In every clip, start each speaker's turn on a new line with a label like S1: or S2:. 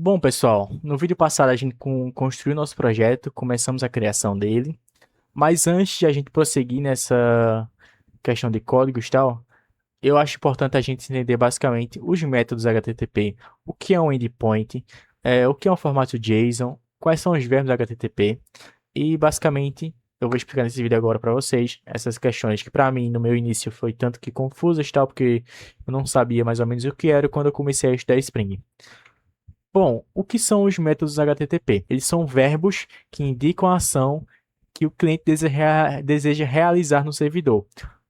S1: Bom, pessoal, no vídeo passado a gente construiu nosso projeto, começamos a criação dele, mas antes de a gente prosseguir nessa questão de códigos e tal, eu acho importante a gente entender basicamente os métodos HTTP, o que é um endpoint, o que é um formato JSON, quais são os verbos HTTP e basicamente eu vou explicar nesse vídeo agora para vocês essas questões que para mim no meu início foi tanto que confusas e tal, porque eu não sabia mais ou menos o que era quando eu comecei a estudar Spring. Bom, o que são os métodos HTTP? Eles são verbos que indicam a ação que o cliente deseja realizar no servidor.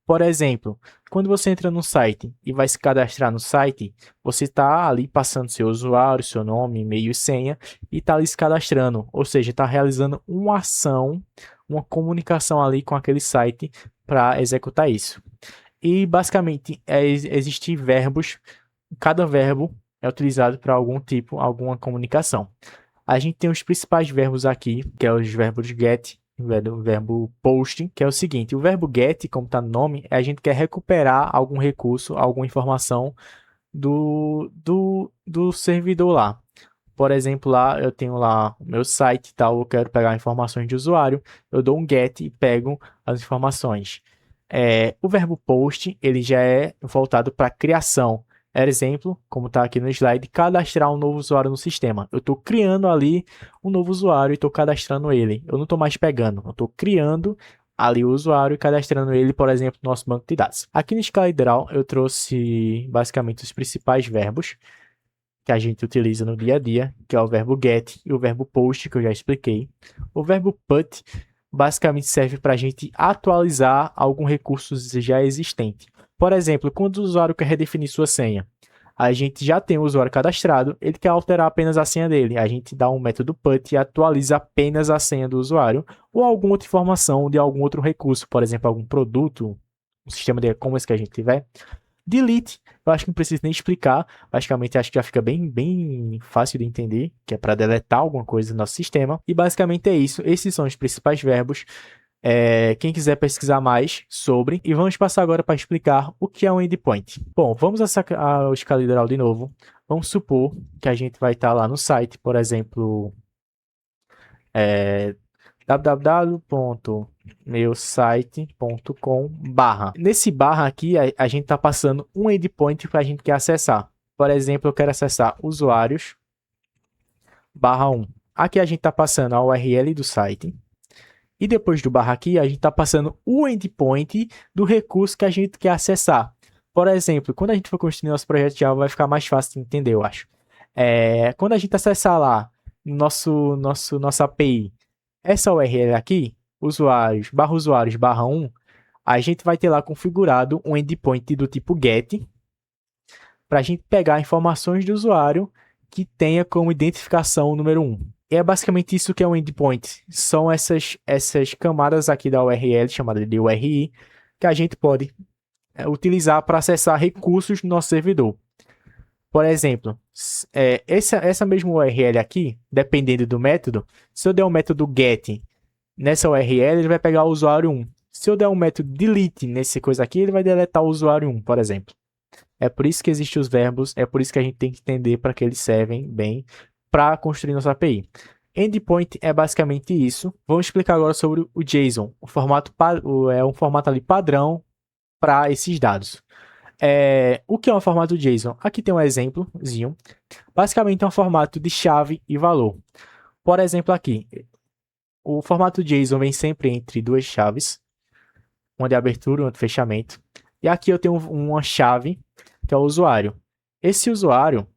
S1: Por exemplo, quando você entra no site e vai se cadastrar no site, você está ali passando seu usuário, seu nome, e-mail e senha e está ali se cadastrando, ou seja, está realizando uma ação, uma comunicação ali com aquele site para executar isso. E basicamente existem verbos, cada verbo é utilizado para algum tipo, alguma comunicação. A gente tem os principais verbos aqui, que é os verbos get, o verbo post, que é o seguinte: o verbo get, como está no nome, a gente quer recuperar algum recurso, alguma informação do servidor lá. Por exemplo, lá eu tenho lá o meu site e tal, eu quero pegar informações de usuário, eu dou um get e pego as informações. O verbo post, ele já é voltado para criação. Exemplo, como está aqui no slide, cadastrar um novo usuário no sistema. Eu estou criando ali um novo usuário e estou cadastrando ele. Eu não estou mais pegando, eu estou criando ali o usuário e cadastrando ele, por exemplo, no nosso banco de dados. Aqui no ScalaDraw eu trouxe basicamente os principais verbos que a gente utiliza no dia a dia, que é o verbo get e o verbo post, que eu já expliquei. O verbo put basicamente serve para a gente atualizar algum recurso já existente. Por exemplo, quando o usuário quer redefinir sua senha, a gente já tem o usuário cadastrado, ele quer alterar apenas a senha dele. A gente dá um método put e atualiza apenas a senha do usuário ou alguma outra informação de algum outro recurso, por exemplo, algum produto, um sistema de e-commerce que a gente tiver. Delete, eu acho que não preciso nem explicar. Basicamente, acho que já fica bem fácil de entender, que é para deletar alguma coisa do nosso sistema. E basicamente é isso. Esses são os principais verbos. Quem quiser pesquisar mais sobre. E vamos passar agora para explicar o que é um endpoint. Bom, vamos ao ScalaDraw de novo. Vamos supor que a gente vai estar lá no site, por exemplo, www.meusite.com/. Nesse barra aqui, a gente está passando um endpoint que a gente quer acessar. Por exemplo, eu quero acessar usuários barra 1. Aqui a gente está passando a URL do site. E depois do barra aqui, a gente está passando o endpoint do recurso que a gente quer acessar. Por exemplo, quando a gente for construir nosso projeto Java, vai ficar mais fácil de entender, eu acho. Quando a gente acessar lá nossa API, essa URL aqui, usuários barra 1, a gente vai ter lá configurado um endpoint do tipo get para a gente pegar informações do usuário que tenha como identificação o número 1. E é basicamente isso que é um endpoint. São essas camadas aqui da URL, chamada de URI, que a gente pode utilizar para acessar recursos no nosso servidor. Por exemplo, essa mesma URL aqui, dependendo do método, se eu der um método get nessa URL, ele vai pegar o usuário 1. Se eu der um método delete nessa coisa aqui, ele vai deletar o usuário 1, por exemplo. É por isso que existem os verbos, é por isso que a gente tem que entender para que eles servem bem para construir nossa API. Endpoint é basicamente isso. Vamos explicar agora sobre o JSON. É um formato ali padrão para esses dados. O que é um formato JSON? Aqui tem um exemplozinho. Basicamente é um formato de chave e valor. Por exemplo, aqui, o formato JSON vem sempre entre duas chaves, uma de abertura e uma de fechamento. E aqui eu tenho uma chave, que é o usuário. Esse usuário,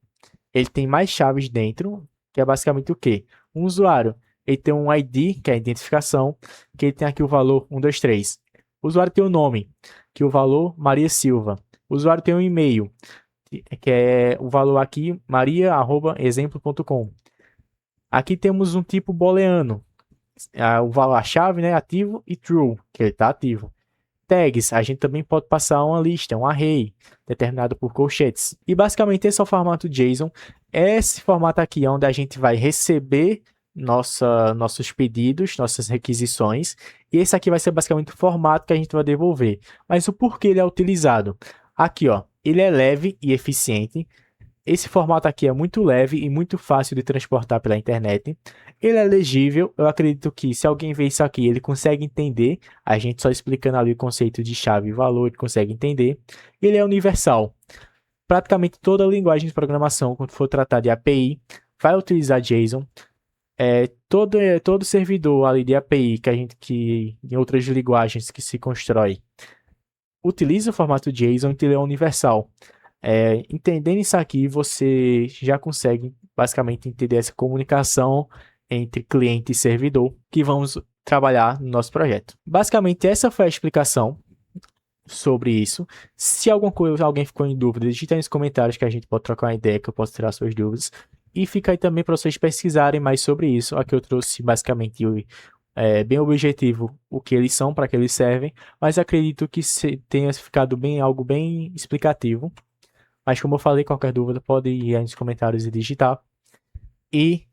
S1: ele tem mais chaves dentro, que é basicamente o quê? Um usuário, ele tem um ID, que é a identificação, que ele tem aqui o valor 123. O usuário tem o nome, que é o valor Maria Silva. O usuário tem um e-mail, que é o valor aqui, maria@exemplo.com. Aqui temos um tipo booleano, o valor, a chave, né, ativo, e true, que ele está ativo. Tags, a gente também pode passar uma lista, um array, determinado por colchetes. E basicamente esse é o formato JSON. Esse formato aqui é onde a gente vai receber nossos pedidos, nossas requisições. E esse aqui vai ser basicamente o formato que a gente vai devolver. Mas o porquê ele é utilizado? Aqui, ó, ele é leve e eficiente. Esse formato aqui é muito leve e muito fácil de transportar pela internet. Ele é legível, eu acredito que se alguém ver isso aqui, ele consegue entender. A gente só explicando ali o conceito de chave e valor, ele consegue entender. Ele é universal. Praticamente toda a linguagem de programação, quando for tratar de API, vai utilizar JSON. Todo servidor ali de API que em outras linguagens que se constrói utiliza o formato JSON, então ele é universal. Entendendo isso aqui, você já consegue basicamente entender essa comunicação entre cliente e servidor que vamos trabalhar no nosso projeto. Basicamente, essa foi a explicação sobre isso. Se alguma coisa, alguém ficou em dúvida, digita aí nos comentários que a gente pode trocar uma ideia, que eu posso tirar suas dúvidas. E fica aí também para vocês pesquisarem mais sobre isso. Aqui eu trouxe basicamente bem objetivo o que eles são, para que eles servem, mas acredito que tenha ficado algo bem explicativo. Mas como eu falei, qualquer dúvida pode ir aí nos comentários e digitar. E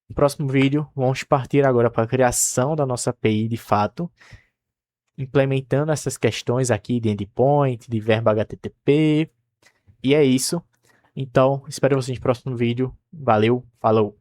S1: no próximo vídeo, vamos partir agora para a criação da nossa API de fato, implementando essas questões aqui de endpoint, de verbo HTTP. E é isso. Então, espero vocês no próximo vídeo. Valeu, falou!